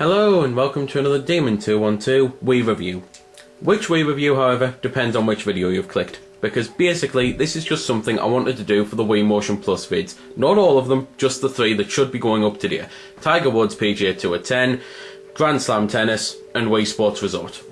Hello and welcome to another Demon 212 Wii review. Which Wii review, however, depends on which video you've clicked, because basically this is just something I wanted to do for the Wii Motion Plus vids. Not all of them, just the three that should be going up today. Tiger Woods PGA Tour 10, Grand Slam Tennis and Wii Sports Resort.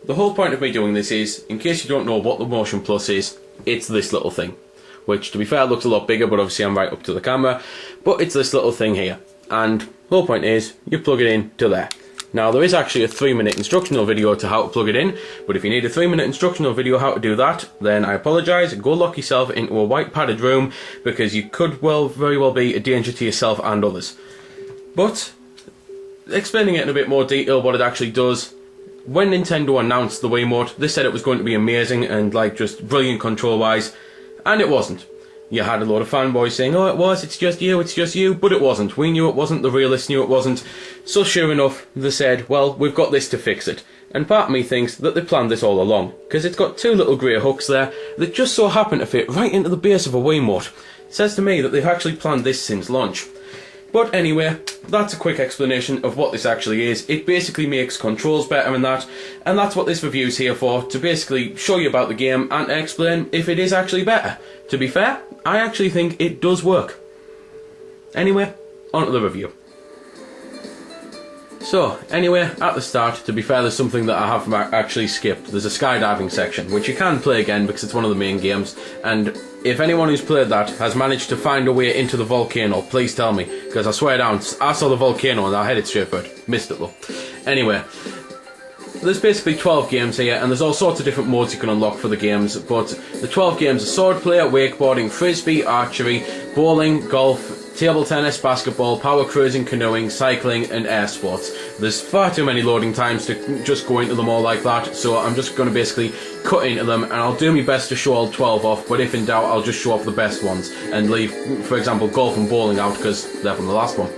The whole point of me doing this is, in case you don't know what the Motion Plus is, it's this little thing. Which, to be fair, looks a lot bigger, but obviously I'm right up to the camera. But it's this little thing here. And the whole point is, you plug it in to there. Now, there is actually a 3-minute instructional video to how to plug it in, but if you need a 3-minute instructional video how to do that, then I apologise, go lock yourself into a white padded room, because you could very well be a danger to yourself and others. But, explaining it in a bit more detail what it actually does, when Nintendo announced the Wiimote, they said it was going to be amazing and just brilliant control-wise, and it wasn't. You had a lot of fanboys saying, oh, it's just you, but it wasn't. We knew it wasn't, the realists knew it wasn't. So sure enough, they said, well, we've got this to fix it. And part of me thinks that they planned this all along, because it's got two little grey hooks there that just so happen to fit right into the base of a Wiimote. It says to me that they've actually planned this since launch. But anyway, that's a quick explanation of what this actually is. It basically makes controls better and that's what this review's here for, to basically show you about the game and explain if it is actually better. To be fair, I actually think it does work. Anyway, on to the review. So, anyway, at the start, to be fair, there's something that I have actually skipped. There's a skydiving section, which you can play again because it's one of the main games, and if anyone who's played that has managed to find a way into the volcano, please tell me, because I swear down, I saw the volcano and I headed straight for it. Missed it though. Anyway, there's basically 12 games here, and there's all sorts of different modes you can unlock for the games, but the 12 games are swordplay, wakeboarding, frisbee, archery, bowling, golf, table tennis, basketball, power cruising, canoeing, cycling and air sports. There's far too many loading times to just go into them all like that, so I'm just going to basically cut into them, and I'll do my best to show all 12 off, but if in doubt I'll just show off the best ones and leave, for example, golf and bowling out because they're from the last one.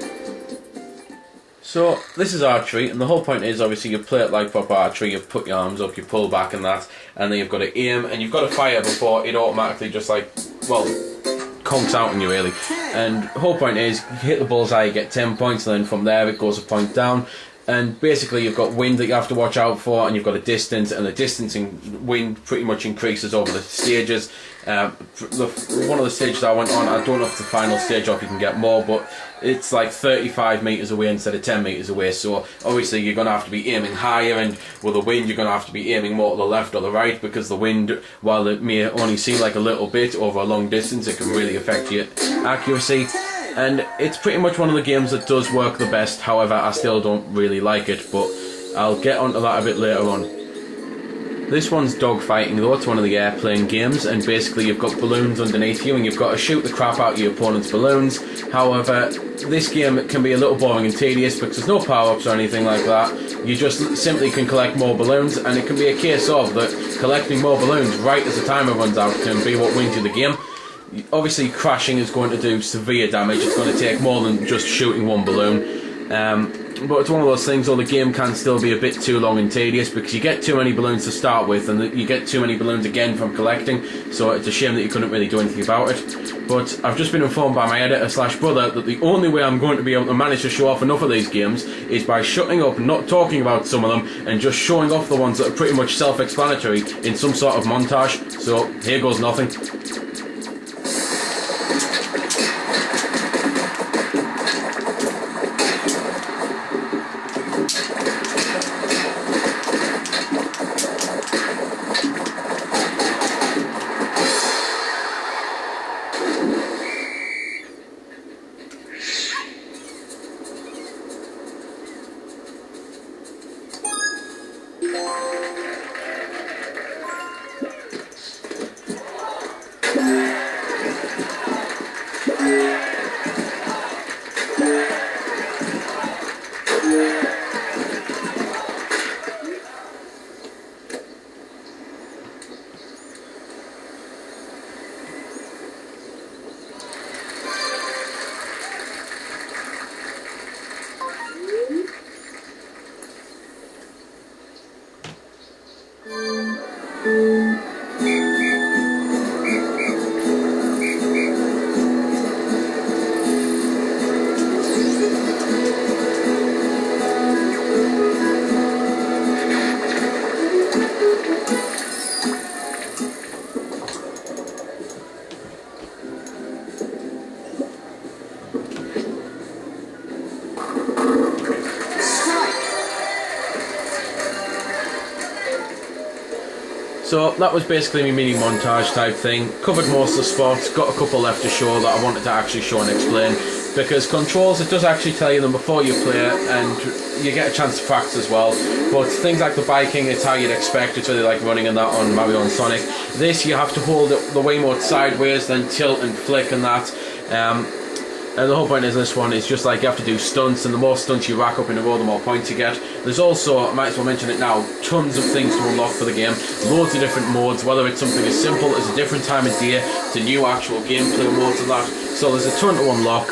So, this is archery, and the whole point is, obviously, you play it like proper archery, you put your arms up, you pull back and that, and then you've got to aim, and you've got to fire before it automatically just conks out on you really. And the whole point is, you hit the bullseye, you get 10 points, and then from there it goes a point down. And basically you've got wind that you have to watch out for, and you've got a distance, and the distance in wind pretty much increases over the stages. One of the stages I went on, I don't know if the final stage or if you can get more, but it's like 35 metres away instead of 10 metres away, so obviously you're going to have to be aiming higher, and with the wind you're going to have to be aiming more to the left or the right, because the wind, while it may only seem like a little bit over a long distance, it can really affect your accuracy. And it's pretty much one of the games that does work the best. However, I still don't really like it, but I'll get onto that a bit later on. This one's dogfighting though, it's one of the airplane games, and basically you've got balloons underneath you and you've got to shoot the crap out of your opponent's balloons. However, this game can be a little boring and tedious because there's no power-ups or anything like that. You just simply can collect more balloons, and it can be a case of that collecting more balloons right as the timer runs out can be what wins you the game. Obviously crashing is going to do severe damage, it's going to take more than just shooting one balloon. But it's one of those things, though, the game can still be a bit too long and tedious because you get too many balloons to start with, and you get too many balloons again from collecting, so it's a shame that you couldn't really do anything about it. But I've just been informed by my editor/brother that the only way I'm going to be able to manage to show off enough of these games is by shutting up and not talking about some of them and just showing off the ones that are pretty much self-explanatory in some sort of montage. So here goes nothing. So that was basically my mini montage type thing. Covered most of the spots, got a couple left to show that I wanted to actually show and explain. Because controls, it does actually tell you them before you play, and you get a chance to practice as well. But things like the biking, it's how you'd expect. It's really like running in that on Mario and Sonic. This, you have to hold the Wiimote sideways, then tilt and flick and that. And the whole point is this one is just like you have to do stunts, and the more stunts you rack up in a row, the more points you get. There's also, I might as well mention it now, tons of things to unlock for the game. Loads of different modes, whether it's something as simple as a different time of day to new actual gameplay modes of that. So there's a ton to unlock.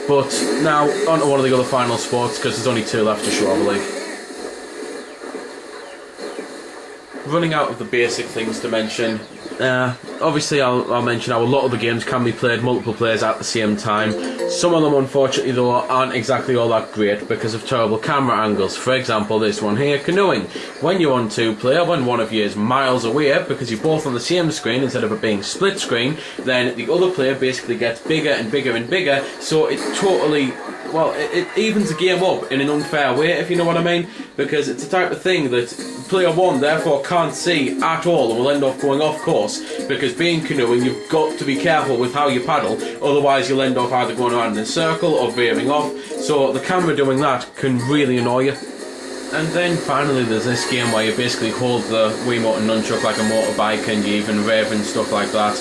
But now, on to one of the other final sports, because there's only 2 left to show, I believe. Running out of the basic things to mention. Obviously, I'll mention how a lot of the games can be played multiple players at the same time. Some of them, unfortunately, though, aren't exactly all that great because of terrible camera angles. For example, this one here, canoeing. When you're on 2-player, when one of you is miles away, because you're both on the same screen instead of it being split screen, then the other player basically gets bigger and bigger and bigger, so it totally... well, it evens the game up in an unfair way, if you know what I mean, because it's the type of thing that player 1 therefore can't see at all and will end up going off course, because being canoeing, you've got to be careful with how you paddle, otherwise you'll end up either going around in a circle or veering off, so the camera doing that can really annoy you. And then finally there's this game where you basically hold the Wiimote and nunchuck like a motorbike, and you even rev and stuff like that.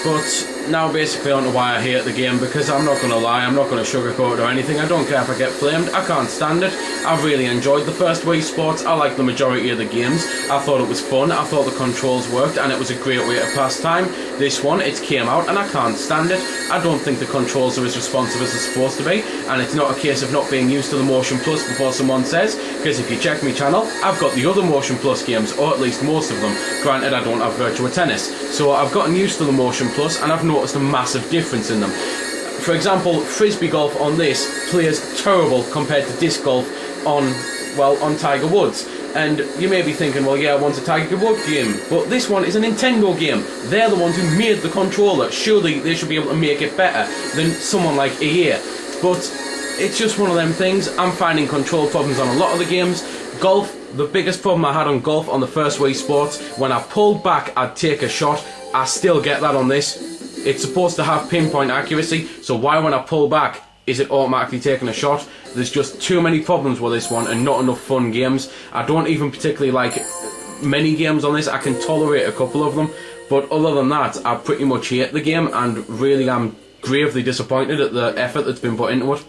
But now basically on to why I hate the game, because I'm not going to lie, I'm not going to sugarcoat it or anything. I don't care if I get flamed, I can't stand it. I really enjoyed the first Wii Sports, I liked the majority of the games, I thought it was fun, I thought the controls worked, and it was a great way to pass time. This one, it came out and I can't stand it. I don't think the controls are as responsive as they're supposed to be, and it's not a case of not being used to the Motion Plus before someone says, because if you check my channel, I've got the other Motion Plus games, or at least most of them. Granted, I don't have Virtua Tennis, so I've gotten used to the Motion Plus and I've noticed a massive difference in them. For example, Frisbee Golf on this plays terrible compared to disc golf on, well, on Tiger Woods. And you may be thinking, well, yeah, one's a Tiger Woods game, but this one is a Nintendo game. They're the ones who made the controller. Surely they should be able to make it better than someone like EA. But it's just one of them things. I'm finding control problems on a lot of the games. Golf, the biggest problem I had on golf on the first Wii Sports, when I pulled back, I'd take a shot. I still get that on this. It's supposed to have pinpoint accuracy, so why when I pull back is it automatically taking a shot? There's just too many problems with this one and not enough fun games. I don't even particularly like many games on this. I can tolerate a couple of them, but other than that, I pretty much hate the game and really am gravely disappointed at the effort that's been put into it.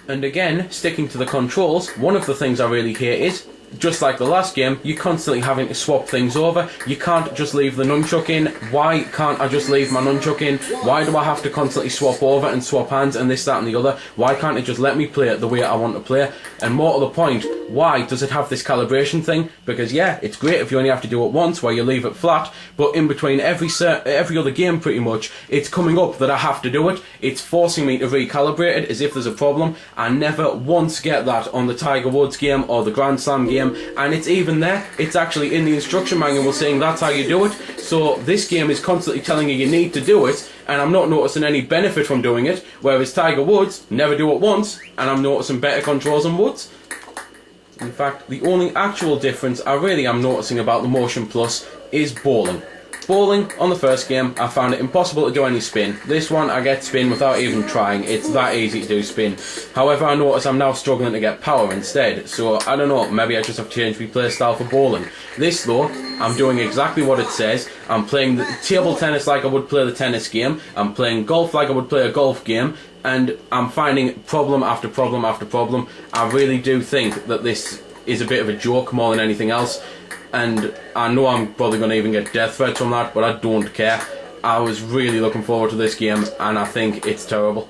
And again, sticking to the controls, one of the things I really hate is, just like the last game, you're constantly having to swap things over. You can't just leave the nunchuck in. Why can't I just leave my nunchuck in? Why do I have to constantly swap over and swap hands and this, that and the other? Why can't it just let me play it the way I want to play? And more to the point, why does it have this calibration thing? Because yeah, it's great if you only have to do it once where you leave it flat, but in between every other game pretty much, it's coming up that I have to do it. It's forcing me to recalibrate it as if there's a problem. I never once get that on the Tiger Woods game or the Grand Slam game. And it's even there, it's actually in the instruction manual saying that's how you do it. So this game is constantly telling you need to do it, and I'm not noticing any benefit from doing it, whereas Tiger Woods, never do it once, and I'm noticing better controls on Woods. In fact, the only actual difference I really am noticing about the Motion Plus is bowling. Bowling, on the first game, I found it impossible to do any spin. This one, I get spin without even trying. It's that easy to do spin. However, I notice I'm now struggling to get power instead. So, I don't know, maybe I just have to change my play style for bowling. This, though, I'm doing exactly what it says. I'm playing the table tennis like I would play the tennis game. I'm playing golf like I would play a golf game. And I'm finding problem after problem after problem. I really do think that this is a bit of a joke more than anything else. And I know I'm probably going to even get death threats from that, but I don't care. I was really looking forward to this game, and I think it's terrible.